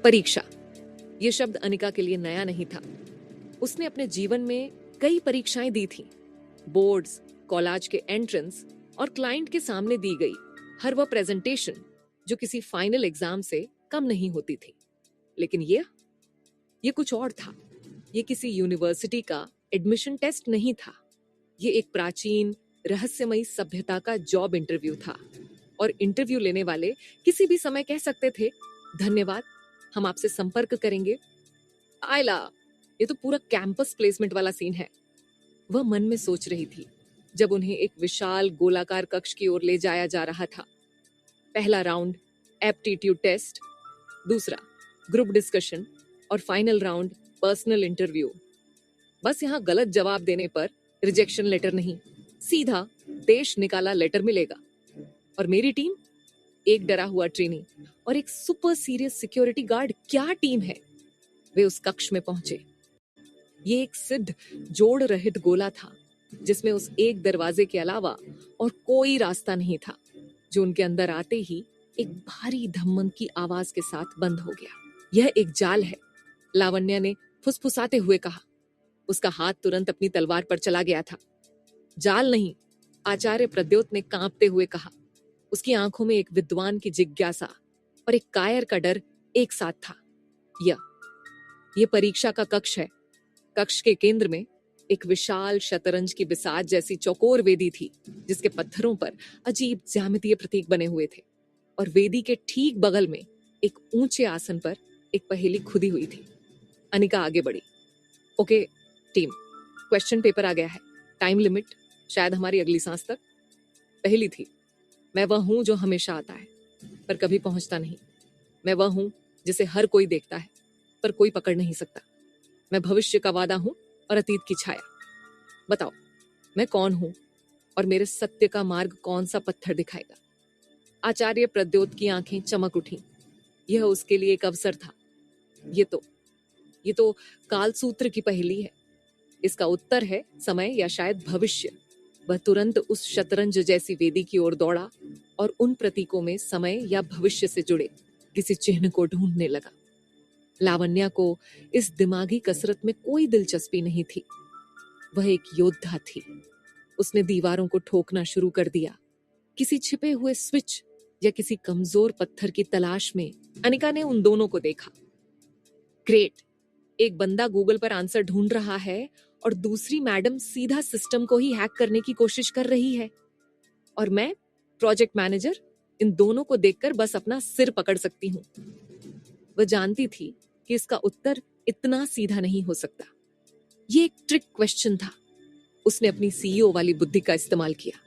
परीक्षा, ये शब्द अनिका के लिए नया नहीं था। उसने अपने जीवन में कई परीक्षाएं दी थी। बोर्ड्स, कॉलेज के एंट्रेंस और क्लाइंट के सामने दी गई हर वह प्रेजेंटेशन जो किसी फाइनल एग्जाम से कम नहीं होती थी। लेकिन ये कुछ और था। ये किसी यूनिवर्सिटी का एडमिशन टेस्ट नहीं था। ये एक प्राचीन रहस्यमयी सभ्यता का जॉब इंटरव्यू था। और इंटरव्यू लेने वाले किसी भी समय कह सकते थे, धन्यवाद, हम आपसे संपर्क करेंगे। आयला, ये तो पूरा कैंपस प्लेसमेंट वाला सीन है। वह मन में सोच रही थी जब उन्हें एक विशाल गोलाकार कक्ष की ओर ले जाया जा रहा था। पहला राउंड एप्टीट्यूड टेस्ट, दूसरा ग्रुप डिस्कशन और फाइनल राउंड पर्सनल इंटरव्यू। बस यहाँ गलत जवाब देने पर रिजेक्शन लेटर नहीं, सीधा देश निकाला लेटर मिलेगा। और मेरी टीम, एक डरा हुआ ट्रेनी और एक सुपर सीरियस सिक्योरिटी गार्ड, क्या टीम है। वे उस कक्ष में पहुंचे। ये एक सिद्ध जोड़ रहित गोला था जिसमें उस एक दरवाजे के अलावा और कोई रास्ता नहीं था, जो उनके अंदर आते ही एक भारी धम्मन की आवाज के साथ बंद हो गया। यह एक जाल है, लावण्या ने फुसफुसाते हुए कहा। उसका हाथ तुरंत अपनी तलवार पर चला गया था। जाल नहीं, आचार्य प्रद्योत ने कांपते हुए कहा। उसकी आंखों में एक विद्वान की जिज्ञासा और एक कायर का डर एक साथ था। यह परीक्षा का कक्ष है। कक्ष के केंद्र में एक विशाल शतरंज की बिसात जैसी चौकोर वेदी थी, जिसके पत्थरों पर अजीब ज्यामितीय प्रतीक बने हुए थे। और वेदी के ठीक बगल में एक ऊंचे आसन पर एक पहेली खुदी हुई थी। अनिका आगे बढ़ी। ओके टीम, क्वेश्चन पेपर आ गया है। टाइम लिमिट शायद हमारी अगली सांस तक। पहेली थी, मैं वह हूं जो हमेशा आता है पर कभी पहुंचता नहीं। मैं वह हूं जिसे हर कोई देखता है पर कोई पकड़ नहीं सकता। मैं भविष्य का वादा हूं और अतीत की छाया। बताओ, मैं कौन हूं और मेरे सत्य का मार्ग कौन सा पत्थर दिखाएगा। आचार्य प्रद्योत की आंखें चमक उठी। यह उसके लिए एक अवसर था। ये तो कालसूत्र की पहेली है। इसका उत्तर है समय या शायद भविष्य। वह तुरंत उस शतरंज जैसी वेदी की ओर दौड़ा और उन प्रतीकों में समय या भविष्य से जुड़े किसी चिन्ह को ढूंढने लगा। लावण्या को इस दिमागी कसरत में कोई दिलचस्पी नहीं थी। वह एक योद्धा थी। उसने दीवारों को ठोकना शुरू कर दिया, किसी छिपे हुए स्विच या किसी कमजोर पत्थर की तलाश में। अनिका ने उन दोनों को देखा। ग्रेट, एक बंदा गूगल पर आंसर ढूंढ रहा है और दूसरी मैडम सीधा सिस्टम को ही हैक करने की कोशिश कर रही है। और मैं, प्रोजेक्ट मैनेजर, इन दोनों को देखकर बस अपना सिर पकड़ सकती हूँ। वह जानती थी कि इसका उत्तर इतना सीधा नहीं हो सकता। ये एक ट्रिक क्वेश्चन था। उसने अपनी सीईओ वाली बुद्धि का इस्तेमाल किया।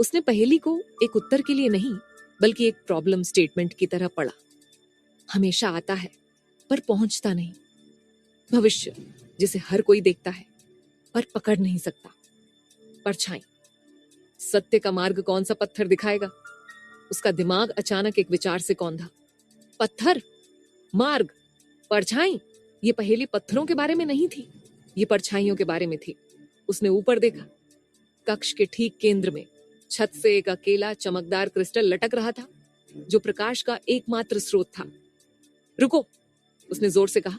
उसने पहेली को एक उत्तर के लिए नहीं, बल्कि एक प्रॉब्लम स्टेटमेंट की तरह पढ़ा। हमेशा आता है पर पहुंचता नहीं। भविष्य जिसे हर कोई देखता है पर पकड़ नहीं सकता। परछाई, सत्य का मार्ग कौन सा पत्थर दिखाएगा। उसका दिमाग अचानक एक विचार से कौंधा। पत्थर, मार्ग, परछाई। ये पहेली पत्थरों के बारे में नहीं थी, ये परछाइयों के बारे में थी। उसने ऊपर देखा। कक्ष के ठीक केंद्र में छत से एक अकेला चमकदार क्रिस्टल लटक रहा था, जो प्रकाश का एकमात्र स्रोत था। रुको, उसने जोर से कहा।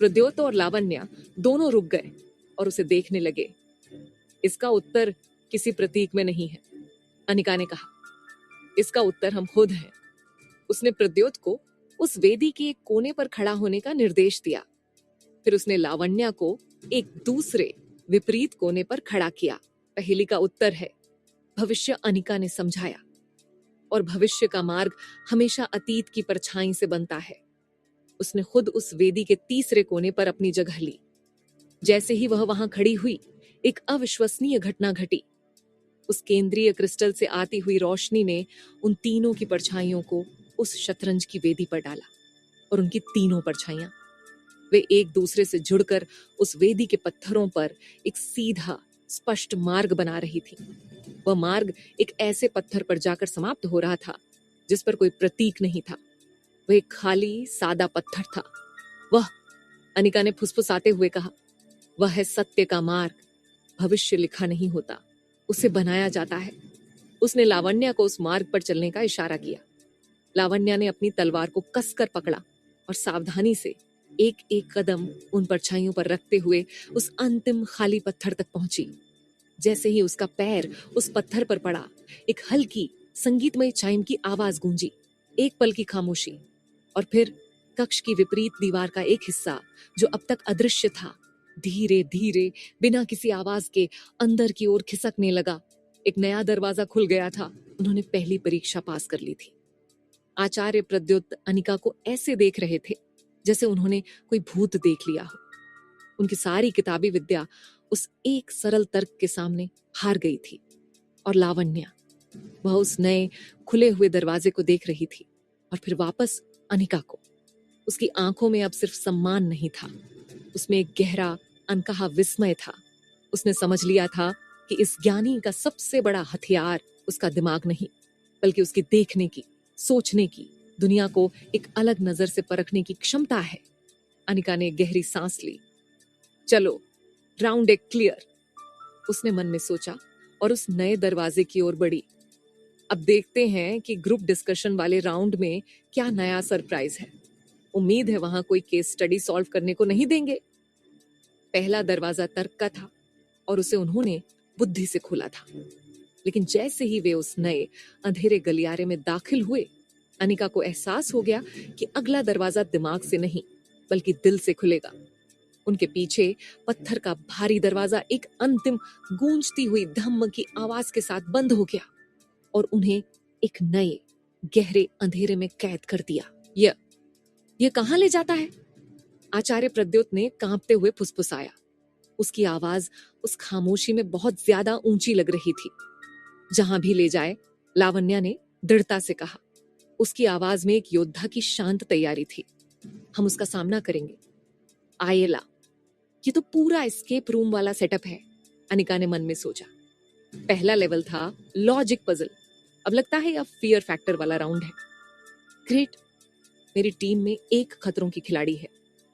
प्रद्योत और लावण्या दोनों रुक गए और उसे देखने लगे। इसका उत्तर किसी प्रतीक में नहीं है, अनिका ने कहा। इसका उत्तर हम खुद हैं। उसने प्रद्योत को उस वेदी के एक कोने पर खड़ा होने का निर्देश दिया। फिर उसने लावण्या को एक दूसरे विपरीत कोने पर खड़ा किया। पहेली का उत्तर है भविष्य, अनिका ने समझाया। और भविष्य का मार्ग हमेशा अतीत की परछाई से बनता है। उसने खुद उस वेदी के तीसरे कोने पर अपनी जगह ली। जैसे ही वह वहां खड़ी हुई, एक अविश्वसनीय घटना घटी। उस केंद्रीय क्रिस्टल से आती हुई रोशनी ने उन तीनों की परछाइयों को उस शतरंज की वेदी पर डाला। और उनकी तीनों परछाइयां, वे एक दूसरे से जुड़कर उस वेदी के पत्थरों पर एक सीधा स्पष्ट मार्ग बना रही थी। वह मार्ग एक ऐसे पत्थर पर जाकर समाप्त हो रहा था जिस पर कोई प्रतीक नहीं था। वह एक खाली सादा पत्थर था। वह, अनिका ने फुसफुसाते हुए कहा, वह है सत्य का मार्ग। भविष्य लिखा नहीं होता, उसे बनाया जाता है। उसने लावण्या को उस मार्ग पर चलने का इशारा किया। लावण्या ने अपनी तलवार को कसकर पकड़ा और सावधानी से एक एक कदम उन परछाइयों पर रखते हुए उस अंतिम खाली पत्थर तक पहुंची। जैसे ही उसका पैर उस पत्थर पर पड़ा, एक हल्की संगीतमय चाइम की आवाज गूंजी। एक पल की खामोशी, और फिर कक्ष की विपरीत दीवार का एक हिस्सा जो अब तक अदृश्य था, धीरे धीरे बिना किसी आवाज के अंदर की ओर खिसकने लगा। एक नया दरवाजा खुल गया था। उन्होंने पहली परीक्षा पास कर ली थी। आचार्य प्रद्युत अनिका को ऐसे देख रहे थे जैसे उन्होंने कोई भूत देख लिया हो। उनकी सारी किताबी विद्या उस एक सरल तर्क के सामने हार गई थी। और लावण्या, वह उस नए खुले हुए दरवाजे को देख रही थी, और फिर वापस अनिका को। उसकी आंखों में अब सिर्फ सम्मान नहीं था, उसमें एक गहरा अनकहा विस्मय था। उसने समझ लिया था कि इस ज्ञानी का सबसे बड़ा हथियार उसका दिमाग नहीं, बल्कि उसकी देखने की, सोचने की, दुनिया को एक अलग नजर से परखने की क्षमता है। अनिका ने गहरी सांस ली। चलो, राउंड एक क्लियर, उसने मन में सोचा, और उस नए दरवाजे की ओर बढ़ी। अब देखते हैं कि ग्रुप डिस्कशन वाले राउंड में क्या नया सरप्राइज है। उम्मीद है वहां कोई केस स्टडी सॉल्व करने को नहीं देंगे। पहला दरवाजा तर्क का था और उसे उन्होंने बुद्धि से खोला था। लेकिन जैसे ही वे उस नए अंधेरे गलियारे में दाखिल हुए, अनिका को एहसास हो गया कि अगला दरवाजा दिमाग से नहीं बल्कि दिल से खुलेगा। उनके पीछे पत्थर का भारी दरवाजा एक अंतिम गूंजती हुई धम्म की आवाज के साथ बंद हो गया और उन्हें एक नए गहरे अंधेरे में कैद कर दिया। यह कहां ले जाता है? आचार्य प्रद्योत ने कांपते हुए फुसफुसाया। उसकी आवाज उस खामोशी में बहुत ज्यादा ऊंची लग रही थी। जहां भी ले जाए, लावण्या ने दृढ़ता से कहा। उसकी आवाज में एक योद्धा की शांत तैयारी थी। हम उसका सामना करेंगे। आयेला, ये तो पूरा एस्केप रूम वाला सेटअप है, अनिका ने मन में सोचा। पहला लेवल था लॉजिक पजल, अब लगता है यह फियर फैक्टर वाला राउंड है। ग्रेट, मेरी टीम में एक खतरों की खिलाड़ी है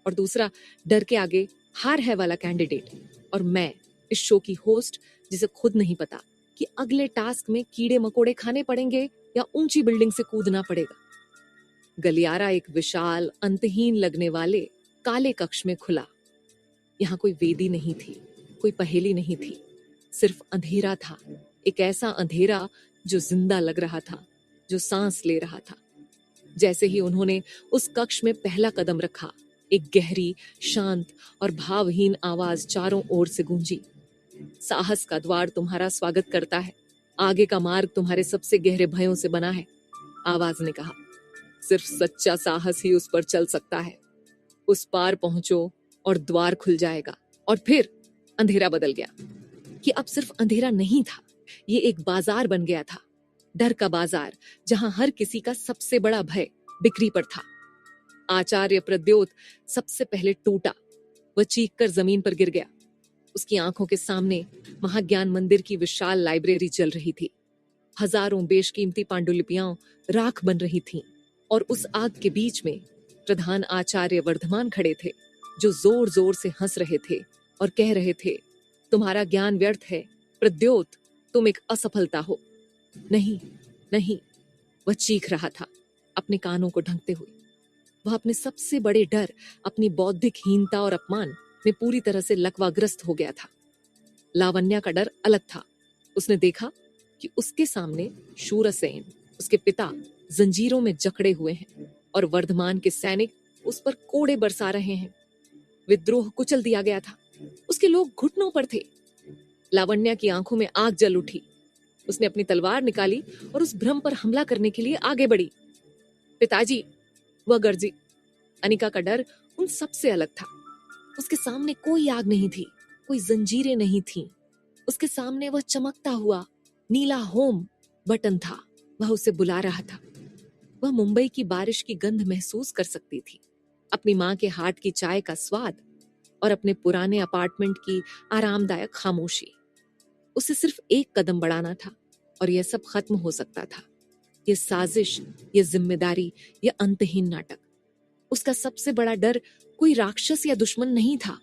और दूसरा डर के आगे हार है वाला कैंडिडेट, और मैं इस शो की होस्ट जिसे खुद नहीं पता कि अगले टास्क में कीड़े मकोड़े खाने पड़ेंगे या ऊंची बिल्डिंग से कूदना पड़ेगा। गलियारा एक विशाल अंतहीन लगने वाले काले कक्ष में खुला। यहाँ कोई वेदी नहीं थी, कोई पहेली नहीं थी, सिर्फ अंधेरा था। एक ऐसा अंधेरा जो जिंदा लग रहा था, जो सांस ले रहा था। जैसे ही उन्होंने उस कक्ष में पहला कदम रखा, एक गहरी, शांत और भावहीन आवाज चारों ओर से गूंजी। साहस का द्वार तुम्हारा स्वागत करता है, आगे का मार्ग तुम्हारे सबसे गहरे भयों से बना है, आवाज ने कहा। सिर्फ सच्चा साहस ही उस पर चल सकता है। उस पार पहुंचो और द्वार खुल जाएगा। और फिर अंधेरा बदल गया। कि अब सिर्फ अंधेरा नहीं था, ये एक बाजार बन गया था, डर का बाजार, जहां हर किसी का सबसे बड़ा भय बिक्री पर था। आचार्य प्रद्योत सबसे पहले टूटा। वह चीखकर जमीन पर गिर गया। उसकी आंखों के सामने महाज्ञान मंदिर की विशाल लाइब्रेरी चल रही थी। हजारों बेशकीमती पांडुलिपियां राख बन रही थीं, और उस आग के बीच में प्रधान आचार्य वर्धमान खड़े थे, जो जोर जोर से हंस रहे थे और कह रहे थे, तुम्हारा ज्ञान व्यर्थ है प्रद्योत, तुम एक असफलता हो। नहीं नहीं, वह चीख रहा था अपने कानों को ढंकते हुए। वह अपने सबसे बड़े डर, अपनी बौद्धिक हीनता और अपमान में पूरी तरह से लकवाग्रस्त हो गया था। लावण्या का डर अलग था। उसने देखा कि उसके सामने शूरसेन, उसके पिता, जंजीरों में जकड़े हुए हैं और वर्धमान के सैनिक उस पर कोड़े बरसा रहे हैं। विद्रोह कुचल दिया गया था। उसके लोग घुटनों पर थे। लावण्या की आंखों में आग जल उठी। उसने अपनी तलवार निकाली और उस भ्रम पर हमला करने के लिए आगे बढ़ी। पिताजी, वह गर्जी। अनिका का डर उन सबसे अलग था। उसके सामने कोई आग नहीं थी, कोई जंजीरें नहीं थीं। उसके सामने वह चमकता हुआ नीला होम बटन था। वह उसे बुला रहा था। वह मुंबई की बारिश की गंध महसूस कर सकती थी, अपनी माँ के हाथ की चाय का स्वाद और अपने पुराने अपार्टमेंट की आरामदायक खामोशी। उसे सिर्फ एक कदम बढ़ाना था और यह सब खत्म हो सकता था। यह साजिश, यह जिम्मेदारी, यह अंतहीन नाटक। उसका सबसे बड़ा डर कोई राक्षस या दुश्मन नहीं था।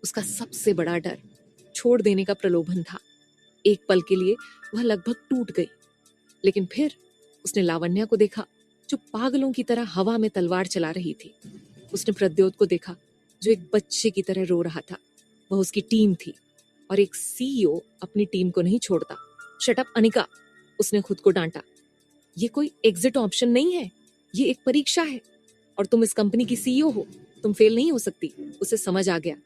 उसका सबसे बड़ा डर छोड़ देने का प्रलोभन था। एक पल के लिए वह लगभग टूट गई, लेकिन फिर उसने लावण्या को देखा, जो पागलों की तरह हवा में तलवार चला रही थी। उसने प्रद्योत को देखा जो एक बच्चे की तरह रो रहा था। वह उसकी टीम थी और एक सीईओ अपनी टीम को नहीं छोड़ता। शट अप अनिका, उसने खुद को डांटा। ये कोई एग्जिट ऑप्शन नहीं है, ये एक परीक्षा है और तुम इस कंपनी की सीईओ हो, तुम फेल नहीं हो सकती। उसे समझ आ गया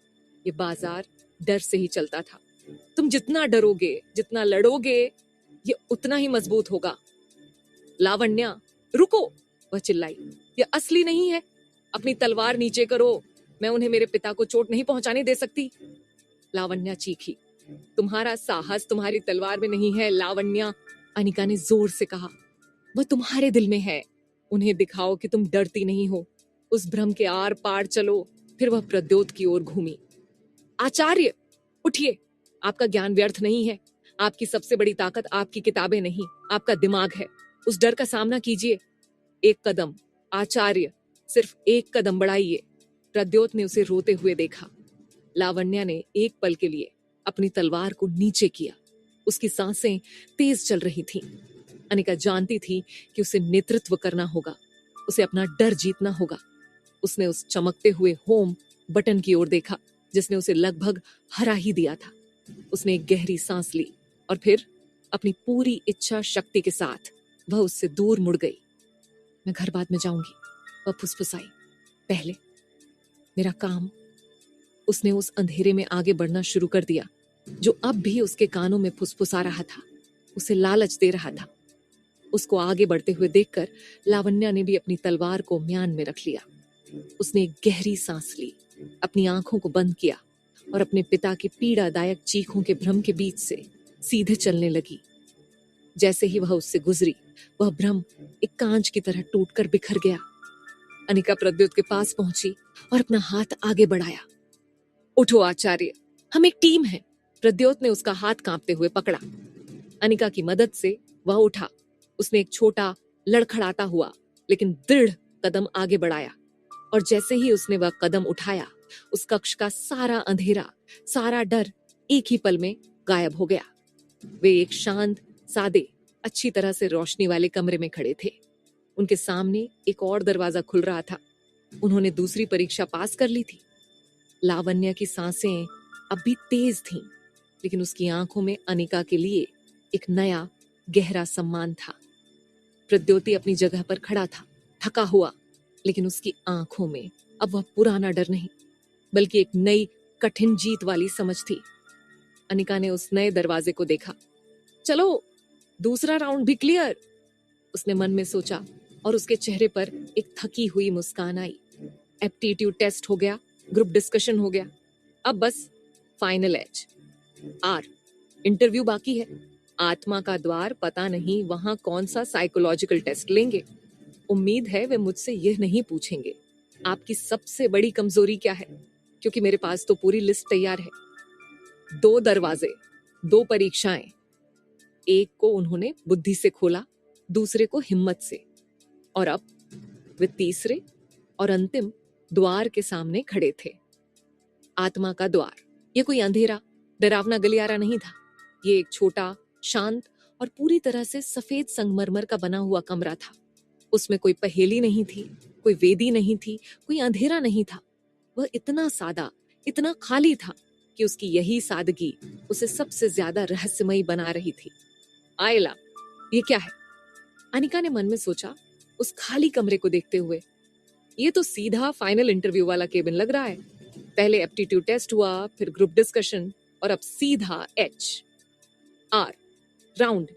ये बाजार डर से ही चलता था। तुम जितना डरोगे, जितना लड़ोगे, ये उतना ही मजबूत होगा। लावण्या, रुको, वह चिल्लाई, ये असली नहीं है। अपनी तलवार नीचे करो, मैं उन्हें मेरे पिता को चोट नहीं पहुंचाने दे सकती। लावण्या चीखी, तुम्हारा साहस तुम्हारी तलवार में नहीं है लावण्या, अनिका ने जोर से कहा। वह तुम्हारे दिल में है। उन्हें दिखाओ कि तुम डरती नहीं हो। उस भ्रम के आर पार चलो। फिर वह प्रद्योत की ओर घूमी। आचार्य, उठिए, आपका ज्ञान व्यर्थ नहीं है। आपकी सबसे बड़ी ताकत आपकी किताबें नहीं, आपका दिमाग है। उस डर का सामना कीजिए। एक कदम, आचार्य, सिर्फ एक कदम बढ़ाइए। प्रद्योत ने उसे रोते हुए देखा। लावण्या ने एक पल के लिए अपनी तलवार को नीचे किया। उसकी सांसें तेज चल रही थीं। अनिका जानती थी कि उसे नेतृत्व करना होगा, उसे अपना डर जीतना होगा। उसने उस चमकते हुए होम बटन की ओर देखा जिसने उसे लगभग हरा ही दिया था। उसने एक गहरी सांस ली और फिर अपनी पूरी इच्छा शक्ति के साथ वह उससे दूर मुड़ गई। मैं घर बाद में जाऊंगी, वह फुसफुसाई। पहले मेरा काम। उसने उस अंधेरे में आगे बढ़ना शुरू कर दिया जो अब भी उसके कानों में फुसफुसा रहा था, उसे लालच दे रहा था। उसको आगे बढ़ते हुए देखकर लावण्या ने भी अपनी तलवार को म्यान में रख लिया। उसने एक गहरी सांस ली, अपनी आंखों को बंद किया और अपने पिता के पीड़ादायक चीखों के भ्रम के बीच से सीधे चलने लगी। जैसे ही वह उससे गुजरी, वह भ्रम एक कांच की तरह टूटकर बिखर गया। अनिका प्रद्योत के पास पहुंची और अपना हाथ आगे बढ़ाया। उठो आचार्य, हम एक टीम हैं। प्रद्योत ने उसका हाथ कांपते हुए पकड़ा। अनिका की मदद से वह उठा। उसने एक छोटा, लड़खड़ाता हुआ लेकिन दृढ़ कदम आगे बढ़ाया और जैसे ही उसने वह कदम उठाया, उस कक्ष का सारा अंधेरा, सारा डर एक ही पल में गायब हो गया। वे एक शांत, सादे, अच्छी तरह से रोशनी वाले कमरे में खड़े थे। उनके सामने एक और दरवाजा खुल रहा था। उन्होंने दूसरी परीक्षा पास कर ली थी। लावण्या की सांसें अब भी तेज थीं, लेकिन उसकी आंखों में अनिका के लिए एक नया, गहरा सम्मान था। प्रद्योति अपनी जगह पर खड़ा था, थका हुआ, लेकिन उसकी आंखों में अब वह पुराना डर नहीं, बल्कि एक नई, कठिन जीत वाली समझ थी। अनिका ने उस नए दरवाजे को देखा। चलो, दूसरा राउंड भी क्लियर, उसने मन में सोचा और उसके चेहरे पर एक थकी हुई मुस्कान आई। एप्टीट्यूड टेस्ट हो गया, ग्रुप डिस्कशन हो गया, अब बस फाइनल एज। आर, इंटरव्यू बाकी है। आत्मा का द्वार, पता नहीं वहां कौन सा साइकोलॉजिकल टेस्ट लेंगे। उम्मीद है वे मुझसे यह नहीं पूछेंगे आपकी सबसे बड़ी कमजोरी क्या है, क्योंकि मेरे पास तो पूरी लिस्ट तैयार है। 2 दरवाजे, 2 परीक्षाएं। एक को उन्होंने बुद्धि से खोला, दूसरे को हिम्मत से, और अब वे तीसरे और अंतिम द्वार के सामने खड़े थे। आत्मा का द्वार। ये कोई अंधेरा, डरावना गलियारा नहीं था। ये एक छोटा, शांत और पूरी तरह से सफेद संगमरमर का बना हुआ कमरा था। उसमें कोई पहेली नहीं थी, कोई वेदी नहीं थी, कोई अंधेरा नहीं था। वह इतना सादा, इतना खाली था कि उसकी यही सादगी उसे सबसे ज्यादा रहस्यमयी बना रही थी। आयला, ये क्या है? अनिका ने मन में सोचा, उस खाली कमरे को देखते हुए। ये तो सीधा फाइनल इंटरव्यू वाला केबिन लग रहा है। पहले एप्टीट्यूड टेस्ट हुआ, फिर ग्रुप डिस्कशन, और अब सीधा एच, आर, राउंड।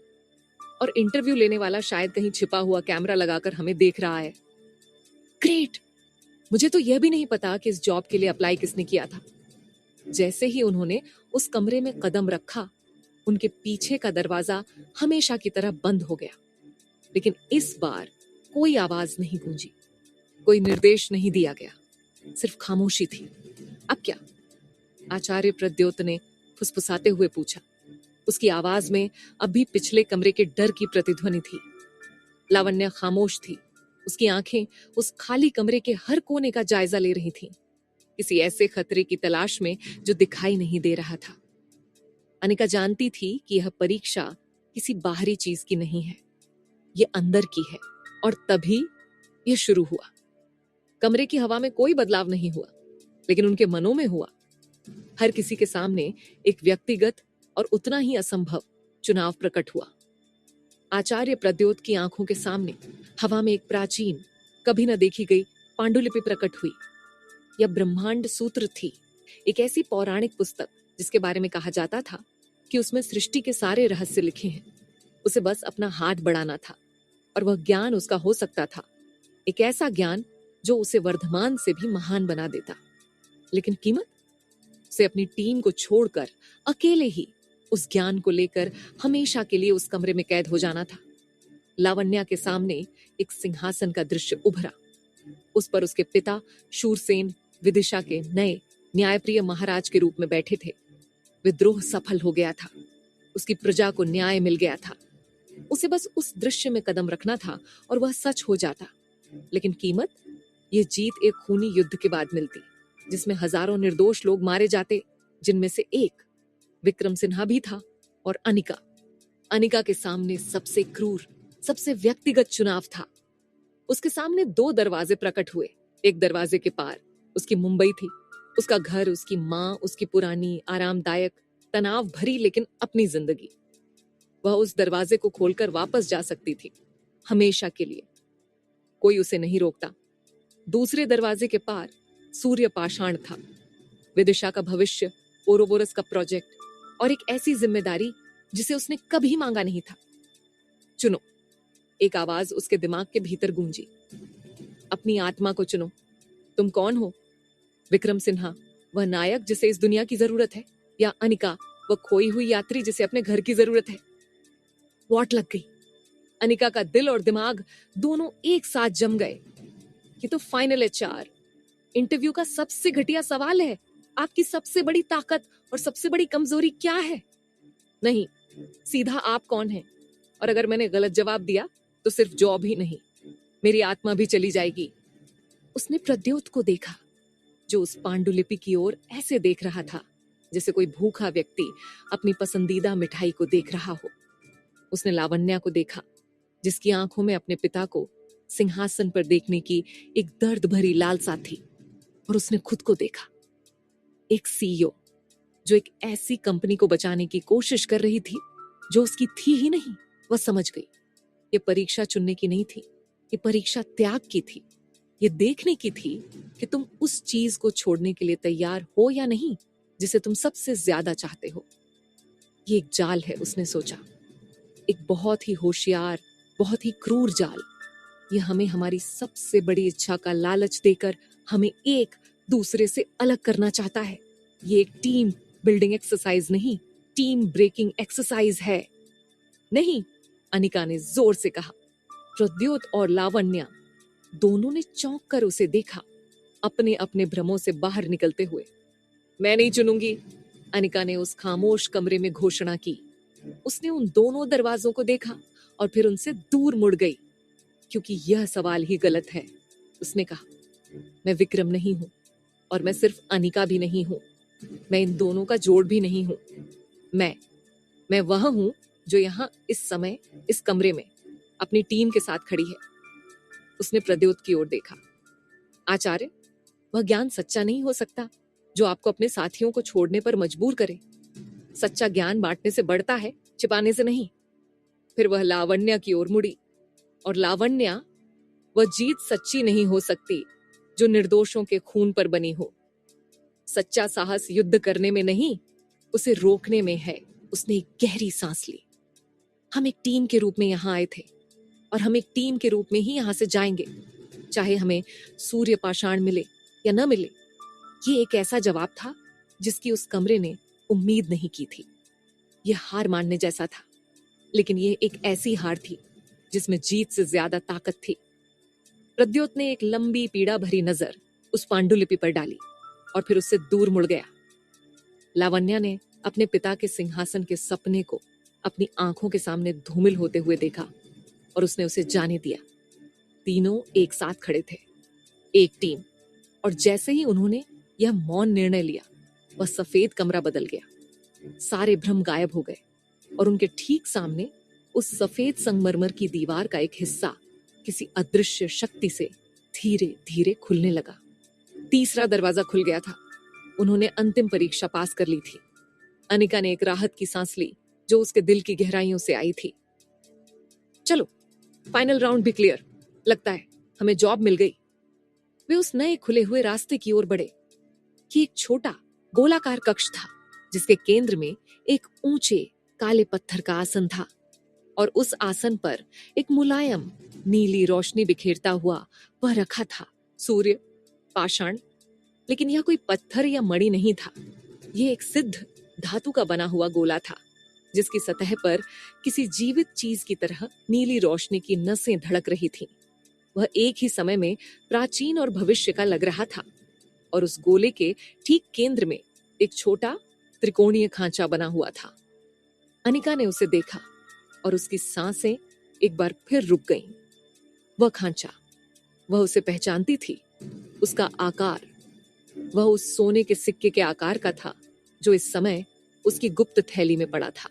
और इंटरव्यू लेने वाला शायद कहीं छिपा हुआ कैमरा लगाकर हमें देख रहा है। ग्रेट! मुझे तो यह भी नहीं पता कि इस जॉब के लिए अप्लाई किसने किया था। जैसे ही उन्होंने उस कमरे में कदम रखा, उनके पीछे का दरवाजा हमेशा की तरह बंद हो गया। लेकिन इस बार कोई आवाज नहीं गूंजी, कोई निर्देश नहीं दिया गया, सिर्फ खामोशी थी। अब क्या? आचार्य प्रद्योत ने फुसफुसाते हुए पूछा। उसकी आवाज में अभी पिछले कमरे के डर की प्रतिध्वनि थी। लावण्या खामोश थी। उसकी आंखें उस खाली कमरे के हर कोने का जायजा ले रही थीं, किसी ऐसे खतरे की तलाश में जो दिखाई नहीं दे रहा था। अनिका जानती थी कि यह परीक्षा किसी बाहरी चीज की नहीं है, ये अंदर की है। और तभी यह शुरू हुआ। कमरे की हवा में कोई बदलाव नहीं हुआ, लेकिन उनके मनों में हुआ। हर किसी के सामने एक व्यक्तिगत और उतना ही असंभव चुनाव प्रकट हुआ। आचार्य प्रद्योत की आंखों के सामने हवा में एक प्राचीन, कभी न देखी गई पांडुलिपि प्रकट हुई। यह ब्रह्मांड सूत्र थी, एक ऐसी पौराणिक पुस्तक जिसके बारे में कहा जाता था कि उसमें सृष्टि के सारे रहस्य लिखे हैं। उसे बस अपना हाथ बढ़ाना था और वह ज्ञान उसका हो सकता था, एक ऐसा ज्ञान जो उसे वर्धमान से भी महान बना देता। लेकिन कीमत? उसे अपनी टीम को छोड़कर अकेले ही उस ज्ञान को लेकर हमेशा के लिए उस कमरे में कैद हो जाना था। लावण्या के सामने एक सिंहासन का दृश्य उभरा। उस पर उसके पिता शूरसेन विदिशा के नए न्यायप्रिय महाराज के रूप में बैठे थे। विद्रोह सफल हो गया था, उसकी प्रजा को न्याय मिल गया था। उसे बस उस दृश्य में कदम रखना था और वह सच हो जाता। लेकिन कीमत? यह जीत एक खूनी युद्ध के बाद मिलती, जिसमें हजारों निर्दोष लोग मारे जाते, जिनमें से एक विक्रम सिन्हा भी था। और अनिका के सामने सबसे क्रूर, सबसे व्यक्तिगत चुनाव था। उसके सामने दो दरवाजे प्रकट हुए। एक दरवाजे के पार उसकी मुंबई थी, उसका घर, उसकी माँ, उसकी पुरानी, आरामदायक, तनाव भरी लेकिन अपनी जिंदगी। वह उस दरवाजे को खोलकर वापस जा सकती थी, हमेशा के लिए। कोई उसे नहीं रोकता। दूसरे दरवाजे के पार सूर्य पाषाण था, विदिशा का भविष्य, ओरोबोरस का प्रोजेक्ट और एक ऐसी जिम्मेदारी जिसे उसने कभी मांगा नहीं था। चुनो। एक आवाज उसके दिमाग के भीतर गूंजी। अपनी आत्मा को चुनो। तुम कौन हो? विक्रम सिन्हा, वह नायक जिसे इस दुनिया की जरूरत है, या अनिका, वह खोई हुई यात्री जिसे अपने घर की जरूरत है? वॉट लग गई। अनिका का दिल और दिमाग दोनों एक साथ जम गए। ये तो फाइनल एचआर इंटरव्यू का सबसे घटिया सवाल है। आपकी सबसे बड़ी ताकत और सबसे बड़ी कमजोरी क्या है? नहीं, सीधा आप कौन हैं? और अगर मैंने गलत जवाब दिया तो सिर्फ जॉब ही नहीं, मेरी आत्मा भी चली जाएगी। उसने प्रद्योत को देखा, जो उस पांडुलिपि की ओर ऐसे देख रहा था जैसे कोई भूखा व्यक्ति अपनी पसंदीदा मिठाई को देख रहा हो। उसने लावण्या को देखा, जिसकी आंखों में अपने पिता को सिंहासन पर देखने की एक दर्द भरी लालसा थी। और उसने खुद को देखा, एक सीईओ जो एक ऐसी कंपनी को बचाने की कोशिश कर रही थी जो उसकी थी ही नहीं। वह समझ गई, ये परीक्षा चुनने की नहीं थी, ये परीक्षा त्याग की थी। ये देखने की थी कि तुम उस चीज को छोड़ने के लिए तैयार हो या नहीं जिसे तुम सबसे ज्यादा चाहते हो। ये एक जाल है, उसने सोचा, एक बहुत ही होशियार, बहुत ही क्रूर जाल। ये हमें हमारी सबसे बड़ी इच्छा का लालच देकर हमें एक दूसरे से अलग करना चाहता है। ये एक टीम बिल्डिंग एक्सरसाइज नहीं, टीम ब्रेकिंग एक्सरसाइज है। नहीं, अनिका ने जोर से कहा। प्रद्योत और लावण्या दोनों ने चौंक कर उसे देखा, अपने अपने भ्रमों से बाहर निकलते हुए। मैं नहीं चुनूंगी, अनिका ने उस खामोश कमरे में घोषणा की। उसने उन दोनों दरवाजों को देखा और फिर उनसे दूर मुड़ गई, क्योंकि यह सवाल ही गलत है। उसने कहा, मैं विक्रम नहीं हूं और मैं सिर्फ अनिका भी नहीं हूं। मैं इन दोनों का जोड़ भी नहीं हूं। मैं वह हूं जो यहां इस समय इस कमरे में अपनी टीम के साथ खड़ी है। उसने प्रद्योत की ओर देखा। आचार्य, वह ज्ञान सच्चा नहीं हो सकता जो आपको अपने साथियों को छोड़ने पर मजबूर करे। सच्चा ज्ञान बांटने से बढ़ता है, छिपाने से नहीं। फिर वह लावण्या की ओर मुड़ी। और लावण्या, वह जीत सच्ची नहीं हो सकती जो निर्दोषों के खून पर बनी हो। सच्चा साहस युद्ध करने में नहीं, उसे रोकने में है। उसने एक गहरी सांस ली। हम एक टीम के रूप में यहां आए थे और हम एक टीम के रूप में ही यहां से जाएंगे, चाहे हमें सूर्य पाषाण मिले या न मिले। ये एक ऐसा जवाब था जिसकी उस कमरे ने उम्मीद नहीं की थी। यह हार मानने जैसा था, लेकिन यह एक ऐसी हार थी जिसमें जीत से ज्यादा ताकत थी। प्रद्योत ने एक लंबी पीड़ा भरी नजर उस पांडुलिपि पर डाली और फिर उससे दूर मुड़ गया। लावण्या ने अपने पिता के सिंहासन के सपने को अपनी आंखों के सामने धूमिल होते हुए देखा और उसने उसे जाने दिया। तीनों एक साथ खड़े थे, एक टीम। और जैसे ही उन्होंने यह मौन निर्णय लिया, वह सफेद कमरा बदल गया। सारे भ्रम गायब हो गए और उनके ठीक सामने उस सफेद संगमरमर की दीवार का एक हिस्सा किसी अदृश्य शक्ति से धीरे धीरे खुलने लगा। तीसरा दरवाजा खुल गया था। उन्होंने अंतिम परीक्षा पास कर ली थी। अनिका ने एक राहत की सांस ली जो उसके दिल की गहराइयों से आई थी। चलो, फाइनल राउंड भी क्लियर, लगता है हमें जॉब मिल गई। वे उस नए खुले हुए रास्ते की ओर बढ़े। ये एक छोटा गोलाकार कक्ष था जिसके केंद्र में एक ऊंचे काले पत्थर का आसन था और उस आसन पर एक मुलायम नीली रोशनी बिखेरता हुआ वह रखा था। सूर्य, पाषाण, लेकिन यह कोई पत्थर या मणि नहीं था। यह एक सिद्ध धातु का बना हुआ गोला था जिसकी सतह पर किसी जीवित चीज की तरह नीली रोशनी की नसें धड़क रही थीं। वह एक ही समय में प्राचीन और भविष्य का लग रहा था और उस गोले के ठीक केंद्र में एक छोटा त्रिकोणीय खांचा बना हुआ था। अनिका ने उसे देखा और उसकी सांसें एक बार फिर रुक गईं। वह खांचा, वह उसे पहचानती थी। उसका आकार, वह उस सोने के सिक्के के आकार का था जो इस समय उसकी गुप्त थैली में पड़ा था।